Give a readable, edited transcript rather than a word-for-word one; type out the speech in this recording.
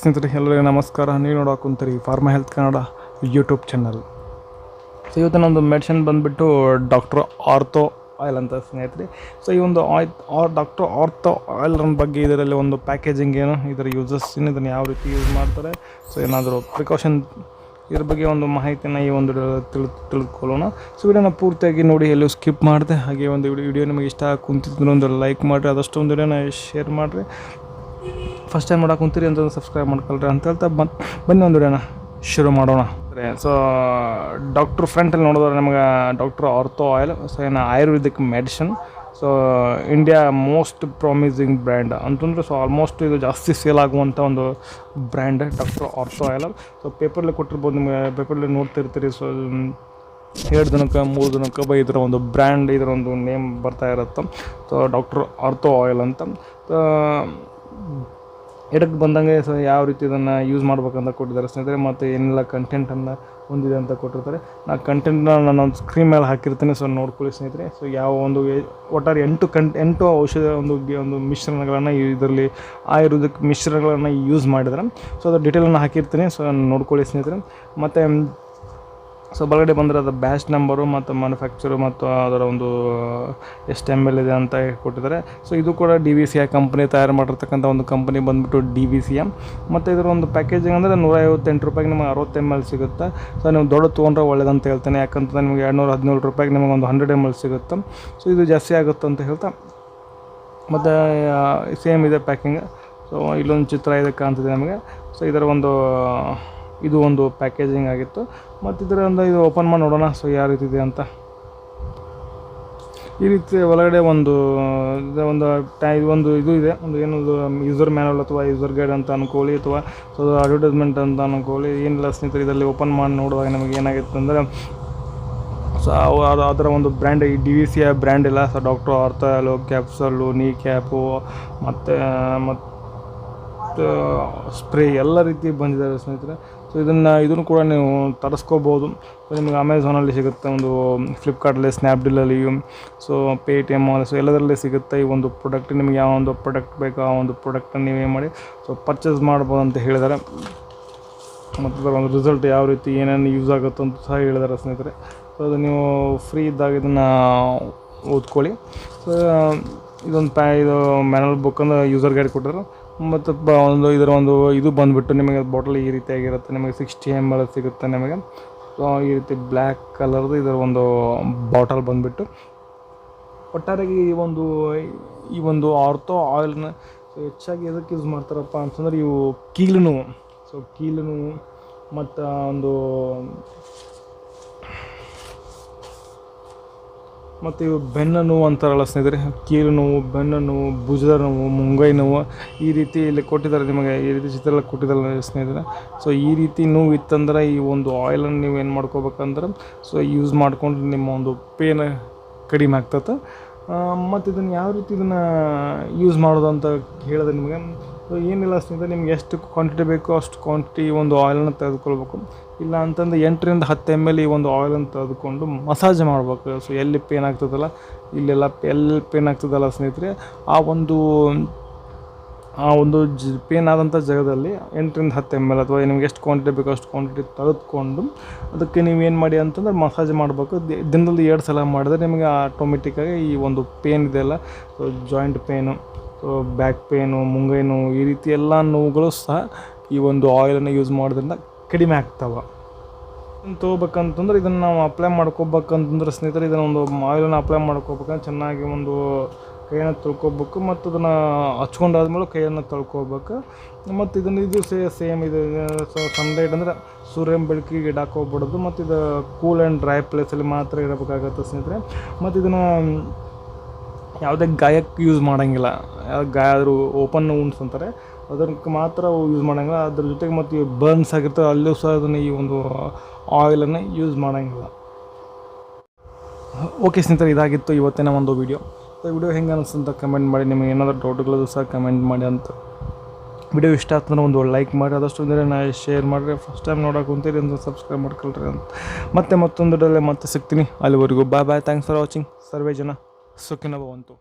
ಸ್ನೇಹಿತರೆ ಎಲ್ಲರಿಗೂ ನಮಸ್ಕಾರ. ನೀವು ನೋಡೋಕೆ ಕುಂತೀರಿ pharma health Kannada YouTube channel. So ಇವತ್ತು ಒಂದು ಮೆಡಿಸಿನ್ ಬಂದುಬಿಟ್ಟು ಡಾಕ್ಟರ್ ಆರ್ಥೋ ಆಯಿಲ್ ಅಂತ ಸ್ನೇಹಿತರೆ. ಸೊ ಈ ಒಂದು ಡಾಕ್ಟರ್ ಆರ್ಥೋ ಆಯಿಲ್ ಬಗ್ಗೆ ಇದರಲ್ಲಿ ಒಂದು ಪ್ಯಾಕೇಜಿಂಗ್ ಏನು, ಇದರ ಯೂಸಸ್ ಏನು, ಇದನ್ನು ಯಾವ ರೀತಿ ಯೂಸ್ ಮಾಡ್ತಾರೆ, ಸೊ ಏನಾದರೂ ಪ್ರಿಕಾಷನ್ ಇದ್ರ ಬಗ್ಗೆ ಒಂದು ಮಾಹಿತಿನ ಈ ಒಂದು ತಿಳ್ಕೊಳ್ಳೋಣ. ಸೊ ವಿಡಿಯೋನ ಪೂರ್ತಿಯಾಗಿ ನೋಡಿ, ಎಲ್ಲೂ ಸ್ಕಿಪ್ ಮಾಡಿದೆ. ಹಾಗೆ ಒಂದು ವಿಡಿಯೋ ನಿಮಗೆ ಇಷ್ಟ ಕುಂತಿದ್ರೆ ಒಂದು ಲೈಕ್ ಮಾಡಿರಿ, ಆದಷ್ಟು ಒಂದು ವಿಡಿಯೋನ ಶೇರ್ ಮಾಡಿರಿ. ಫಸ್ಟ್ ಟೈಮ್ ನೋಡೋಕೆ ಕುಂತೀರಿ ಅಂತ ಸಬ್ಸ್ಕ್ರೈಬ್ ಮಾಡ್ಕೊಳ್ರಿ ಅಂತ ಹೇಳ್ತಾ ಬನ್ನಿ ಒಂದು ವಿಡಿಯೋನ ಶುರು ಮಾಡೋಣ. ಸೊ ಡಾಕ್ಟ್ರ್ ಫ್ರಂಟಲ್ಲಿ ನೋಡಿದ್ರೆ ನಮಗೆ ಡಾಕ್ಟರ್ ಆರ್ಥೋ ಆಯಿಲ್, ಸೊ ಏನು ayurvedic medicine. So India most promising brand ಅಂತಂದರೆ, ಸೊ ಆಲ್ಮೋಸ್ಟ್ ಇದು ಜಾಸ್ತಿ ಸೇಲ್ ಆಗುವಂಥ ಒಂದು brand doctor ortho oil. So ಪೇಪರ್ಲಿ ಕೊಟ್ಟಿರ್ಬೋದು, ನಿಮಗೆ ಪೇಪರ್ಲಿ ನೋಡ್ತಿರ್ತೀರಿ. ಸೊ 2 ದಿನಕ್ಕೆ 3 ದಿನಕ್ಕೆ ಇದರ ಒಂದು ಬ್ರ್ಯಾಂಡ್, ಇದರ ಒಂದು ನೇಮ್ ಬರ್ತಾ ಇರುತ್ತೆ. ಸೊ ಡಾಕ್ಟರ್ ಆರ್ಥೋ ಆಯಿಲ್ ಅಂತ. ಎಡಕ್ಕೆ ಬಂದಂಗೆ ಸೊ ಯಾವ ರೀತಿ ಇದನ್ನು ಯೂಸ್ ಮಾಡ್ಬೇಕಂತ ಕೊಟ್ಟಿದ್ದಾರೆ ಸ್ನೇಹಿತರೆ, ಮತ್ತು ಏನೆಲ್ಲ ಕಂಟೆಂಟನ್ನು ಹೊಂದಿದೆ ಅಂತ ಕೊಟ್ಟಿರ್ತಾರೆ. ನಾ ಕಂಟೆಂಟ್ನ ನಾನು ಒಂದು ಸ್ಕ್ರೀನ್ ಮೇಲೆ ಹಾಕಿರ್ತೀನಿ, ಸೊ ನೋಡ್ಕೊಳ್ಳಿ ಸ್ನೇಹಿತರೆ. ಸೊ ಯಾವ ಒಂದು ಒಟ್ಟಾರೆ 8 ಔಷಧ ಒಂದು ಮಿಶ್ರಣಗಳನ್ನು ಇದರಲ್ಲಿ ಆಯುರ್ವೇದಿಕ್ ಮಿಶ್ರಣಗಳನ್ನು ಯೂಸ್ ಮಾಡಿದ್ರೆ, ಸೊ ಅದು ಡೀಟೇಲನ್ನು ಹಾಕಿರ್ತೀನಿ. ಸೊ ನೋಡ್ಕೊಳ್ಳಿ ಸ್ನೇಹಿತರೆ. ಮತ್ತು ಸೊ ಬಲಗಡೆ ಬಂದರೆ ಅದು ಬ್ಯಾಚ್ ನಂಬರು ಮತ್ತು ಮ್ಯಾನುಫ್ಯಾಕ್ಚರು ಮತ್ತು ಅದರ ಒಂದು ಎಷ್ಟು ml ಇದೆ ಅಂತ ಕೊಟ್ಟಿದ್ದಾರೆ. ಸೊ ಇದು ಕೂಡ DVCI ಕಂಪ್ನಿ ತಯಾರು ಮಾಡಿರ್ತಕ್ಕಂಥ ಒಂದು ಕಂಪನಿ ಬಂದುಬಿಟ್ಟು DVCI. ಮತ್ತು ಇದರ ಒಂದು ಪ್ಯಾಕೇಜಿಂಗ್ ಅಂದರೆ 158 ರೂಪಾಯಿಗೆ ನಿಮಗೆ 60 ml ಸಿಗುತ್ತೆ. ಸೊ ನೀವು ದೊಡ್ಡ ತೊಗೊಂಡ್ರೆ ಒಳ್ಳೇದಂತ ಹೇಳ್ತೇನೆ, ಯಾಕಂತಂದರೆ ನಿಮಗೆ 217 ರೂಪಾಯಿಗೆ ನಿಮಗೆ ಒಂದು 100 ml ಸಿಗುತ್ತೆ. ಸೊ ಇದು ಜಾಸ್ತಿ ಆಗುತ್ತೆ ಅಂತ ಹೇಳ್ತಾ, ಮತ್ತು ಸೇಮ್ ಇದೆ ಪ್ಯಾಕಿಂಗ್. ಸೊ ಇಲ್ಲೊಂದು ಚಿತ್ರ ಇದೆ ಕಾಣ್ತಿದೆ ನಮಗೆ. ಸೊ ಇದರ ಇದು ಒಂದು ಪ್ಯಾಕೇಜಿಂಗ್ ಆಗಿತ್ತು. ಮತ್ತು ಇದರ ಇದು ಓಪನ್ ಮಾಡಿ ನೋಡೋಣ, ಸೊ ಯಾವ ರೀತಿ ಇದೆ ಅಂತ. ಈ ರೀತಿ ಒಳಗಡೆ ಒಂದು ಇದು ಇದೆ, ಒಂದು ಏನೊಂದು ಯೂಸರ್ ಮ್ಯಾನುವಲ್ ಅಥವಾ ಯೂಸರ್ ಗೈಡ್ ಅಂತ ಅನ್ಕೊಳ್ಳಿ, ಅಥವಾ ಸೊ ಅಡ್ವರ್ಟೈಸ್ಮೆಂಟ್ ಅಂತ ಅನ್ಕೊಳ್ಳಿ. ಏನಿಲ್ಲ ಸ್ನೇಹಿತರೆ, ಇದರಲ್ಲಿ ಓಪನ್ ಮಾಡಿ ನೋಡುವಾಗ ನಮಗೆ ಏನಾಗಿತ್ತು ಅಂದರೆ, ಸೊ ಅದರ ಒಂದು ಬ್ರ್ಯಾಂಡ್ ಈ DVCI ಬ್ರ್ಯಾಂಡ್ ಇಲ್ಲ. ಸೊ ಡಾಕ್ಟರ್ ಆರ್ಥೋ ಆಯಿಲ್ ಕ್ಯಾಪ್ಸಲ್ಲು, ನೀ ಕ್ಯಾಪು ಮತ್ತು ಸ್ಪ್ರೇ ಎಲ್ಲ ರೀತಿ ಬಂದಿದ್ದಾವೆ ಸ್ನೇಹಿತರೆ. ಸೊ ಇದನ್ನು ಕೂಡ ನೀವು ತರಿಸ್ಕೋಬೋದು. ಸೊ ನಿಮಗೆ ಅಮೆಝಾನಲ್ಲಿ ಸಿಗುತ್ತೆ, ಒಂದು ಫ್ಲಿಪ್ಕಾರ್ಟಲ್ಲಿ, ಸ್ನ್ಯಾಪ್ಡೀಲಲ್ಲಿ, ಸೊ Paytm, ಸೊ ಎಲ್ಲದರಲ್ಲೇ ಸಿಗುತ್ತೆ ಈ ಒಂದು ಪ್ರಾಡಕ್ಟ್. ನಿಮಗೆ ಯಾವ ಒಂದು ಪ್ರಾಡಕ್ಟ್ ಬೇಕೋ ಆ ಒಂದು ಪ್ರಾಡಕ್ಟನ್ನು ನೀವೇ ಮಾಡಿ ಸೊ ಪರ್ಚೇಸ್ ಮಾಡ್ಬೋದು ಅಂತ ಹೇಳಿದ್ದಾರೆ. ಮತ್ತು ಅದರ ಒಂದು ರಿಸಲ್ಟ್ ಯಾವ ರೀತಿ ಏನೇನು ಯೂಸ್ ಆಗುತ್ತೆ ಅಂತ ಸಹ ಹೇಳಿದ್ದಾರೆ ಸ್ನೇಹಿತರೆ. ಸೊ ಅದು ನೀವು ಫ್ರೀ ಇದ್ದಾಗ ಇದನ್ನು ಓದ್ಕೊಳ್ಳಿ. ಸೊ ಇದು ಮ್ಯಾನುವಲ್ ಬುಕ್ ಅಂದರೆ ಯೂಸರ್ ಗೈಡ್ ಕೊಟ್ಟಿದ್ರು. ಮತ್ತು ಇದರ ಇದು ಬಂದುಬಿಟ್ಟು ನಿಮಗೆ ಬಾಟಲ್ ಈ ರೀತಿಯಾಗಿರುತ್ತೆ. ನಿಮಗೆ 60 ml ಸಿಗುತ್ತೆ ನಿಮಗೆ. ಸೊ ಈ ರೀತಿ ಬ್ಲ್ಯಾಕ್ ಕಲರ್ದು ಇದರ ಒಂದು ಬಾಟಲ್ ಬಂದುಬಿಟ್ಟು. ಒಟ್ಟಾರೆಯಾಗಿ ಈ ಒಂದು ಆರ್ಥೋ ಆಯಿಲ್ನ ಹೆಚ್ಚಾಗಿ ಎದಕ್ಕೆ ಯೂಸ್ ಮಾಡ್ತಾರಪ್ಪ ಅಂತಂದರೆ, ಇವು ಕೀಲು ನೋವು, ಸೊ ಕೀಲು ನೋವು ಮತ್ತು ಇವು ಬೆನ್ನು ನೋವು ಅಂತಾರಲ್ಲ ಸ್ನೇಹಿತರೆ. ಕೀಲು ನೋವು, ಬೆನ್ನು ನೋವು, ಭುಜದ ನೋವು, ಮುಂಗೈ ನೋವು, ಈ ರೀತಿ ಇಲ್ಲಿ ಕೊಟ್ಟಿದ್ದಾರೆ ನಿಮಗೆ, ಈ ರೀತಿ ಚಿತ್ರ ಕೊಟ್ಟಿದ್ದಾರೆ ಸ್ನೇಹಿತರೆ. ಸೊ ಈ ರೀತಿ ನೋವು ಇತ್ತಂದ್ರೆ ಈ ಒಂದು ಆಯಿಲನ್ನು ನೀವು ಏನು ಮಾಡ್ಕೋಬೇಕಂದ್ರೆ, ಸೊ ಯೂಸ್ ಮಾಡಿಕೊಂಡು ನಿಮ್ಮ ಒಂದು ಪೇನ್ ಕಡಿಮೆ ಆಗ್ತದೆ. ಮತ್ತು ಇದನ್ನು ಯಾವ ರೀತಿ ಯೂಸ್ ಮಾಡೋದು ಅಂತ ಹೇಳಿದ್ರೆ ನಿಮಗೆ, ಸೊ ಏನಿಲ್ಲ ಸ್ನೇಹಿತರೆ, ನಿಮ್ಗೆ ಎಷ್ಟು ಕ್ವಾಂಟಿಟಿ ಬೇಕೋ ಅಷ್ಟು ಕ್ವಾಂಟಿಟಿ ಒಂದು ಆಯಿಲನ್ನು ತೆಗೆದುಕೊಳ್ಬೇಕು. ಇಲ್ಲ ಅಂತಂದರೆ 8ರಿಂದ 10 ml ಈ ಒಂದು ಆಯಿಲನ್ನು ತೆಗೆದುಕೊಂಡು ಮಸಾಜ್ ಮಾಡಬೇಕು. ಸೊ ಎಲ್ಲಿ ಪೇನ್ ಆಗ್ತದಲ್ಲ, ಎಲ್ಲಿ ಪೇನ್ ಆಗ್ತದಲ್ಲ ಸ್ನೇಹಿತರೆ, ಆ ಒಂದು ಪೇನ್ ಆದಂಥ ಜಾಗದಲ್ಲಿ 8ರಿಂದ 10 ml ಅಥವಾ ನಿಮ್ಗೆ ಎಷ್ಟು ಕ್ವಾಂಟಿಟಿ ಬೇಕೋ ಅಷ್ಟು ಕ್ವಾಂಟಿಟಿ ತೆಗೆದುಕೊಂಡು ಅದಕ್ಕೆ ನೀವೇನು ಮಾಡಿ ಅಂತಂದ್ರೆ ಮಸಾಜ್ ಮಾಡಬೇಕು. ದಿನದಲ್ಲಿ 2 ಸಲ ಮಾಡಿದ್ರೆ ನಿಮಗೆ ಆಟೋಮೆಟಿಕ್ಕಾಗಿ ಈ ಒಂದು ಪೇನ್ ಇದೆಯಲ್ಲ, so joint pain, so back pain, ಮುಂಗೈ ನೋವು, ಈ ರೀತಿ ಎಲ್ಲ ನೋವುಗಳು ಸಹ ಈ ಒಂದು ಆಯಿಲನ್ನು ಯೂಸ್ ಮಾಡೋದ್ರಿಂದ ಕಡಿಮೆ ಆಗ್ತವೆ. ತೊಗೋಬೇಕಂತಂದ್ರೆ ಇದನ್ನು ನಾವು ಅಪ್ಲೈ ಮಾಡ್ಕೋಬೇಕಂತಂದ್ರೆ ಸ್ನೇಹಿತರೆ, ಇದನ್ನು ಆಯಿಲನ್ನು ಅಪ್ಲೈ ಮಾಡ್ಕೋಬೇಕಂದ್ರೆ ಚೆನ್ನಾಗಿ ಒಂದು ಕೈಯನ್ನು ತೊಳ್ಕೊಬೇಕು. ಮತ್ತು ಅದನ್ನು ಹಚ್ಕೊಂಡಾದ್ಮೇಲೆ ಕೈಯನ್ನು ತೊಳ್ಕೊಬೇಕು. ಮತ್ತು ಇದು ಸೇಮ್ ಇದೆ. ಸೊ ಸನ್ಲೈಟ್ ಅಂದರೆ ಸೂರ್ಯನ ಬೆಳಕಿಗೆ ಇಡಾಕೋಗ್ಬಿಡೋದು. ಮತ್ತು ಇದು ಕೂಲ್ ಆ್ಯಂಡ್ ಡ್ರೈ ಪ್ಲೇಸಲ್ಲಿ ಮಾತ್ರ ಇರಬೇಕಾಗತ್ತೆ ಸ್ನೇಹಿತರೆ. ಮತ್ತು ಇದನ್ನು ಯಾವುದೇ ಗಾಯಕ್ಕೆ ಯೂಸ್ ಮಾಡೋಂಗಿಲ್ಲ. ಯಾವ ಗಾಯ ಆದರೂ ಓಪನ್ ವುಂಡ್ಸ್ ಅಂತಾರೆ, ಅದಕ್ಕೆ ಮಾತ್ರ ಯೂಸ್ ಮಾಡೋಂಗಿಲ್ಲ. ಅದ್ರ ಜೊತೆಗೆ ಮತ್ತು ಬರ್ನ್ಸ್ ಆಗಿರ್ತವೆ, ಅಲ್ಲೂ ಸಹ ಅದನ್ನು ಈ ಒಂದು ಆಯಿಲನ್ನು ಯೂಸ್ ಮಾಡೋಂಗಿಲ್ಲ. ಓಕೆ ಸ್ನೇಹಿತರೆ, ಇದಾಗಿತ್ತು ಇವತ್ತಿನ ಒಂದು ವಿಡಿಯೋ. ಸೊ ವಿಡಿಯೋ ಹೆಂಗೆ ಅನಿಸ್ತಂತ ಕಮೆಂಟ್ ಮಾಡಿ. ನಿಮಗೆ ಏನಾದರೂ ಡೌಟ್ಗಳದ್ದು ಸಹ ಕಮೆಂಟ್ ಮಾಡಿ ಅಂತ. ವಿಡಿಯೋ ಇಷ್ಟ ಆಗ್ತಂದ್ರೆ ಒಂದು ಲೈಕ್ ಮಾಡಿ, ಆದಷ್ಟು ಶೇರ್ ಮಾಡಿರಿ. ಫಸ್ಟ್ ಟೈಮ್ ನೋಡೋಕೆ ಕುಂತೀರಿ ಅಂತ ಸಬ್ಸ್ಕ್ರೈಬ್ ಮಾಡ್ಕೊಳ್ರಿ ಅಂತ. ಮತ್ತೊಂದು ವಿಡಿಯೋದಲ್ಲಿ ಮತ್ತೆ ಸಿಗ್ತೀನಿ. ಅಲ್ಲಿವರೆಗೂ ಬಾಯ್. Thanks for watching. ಸರ್ವೇ ಜನ ಸುಖಿನೋ ಭವಂತು.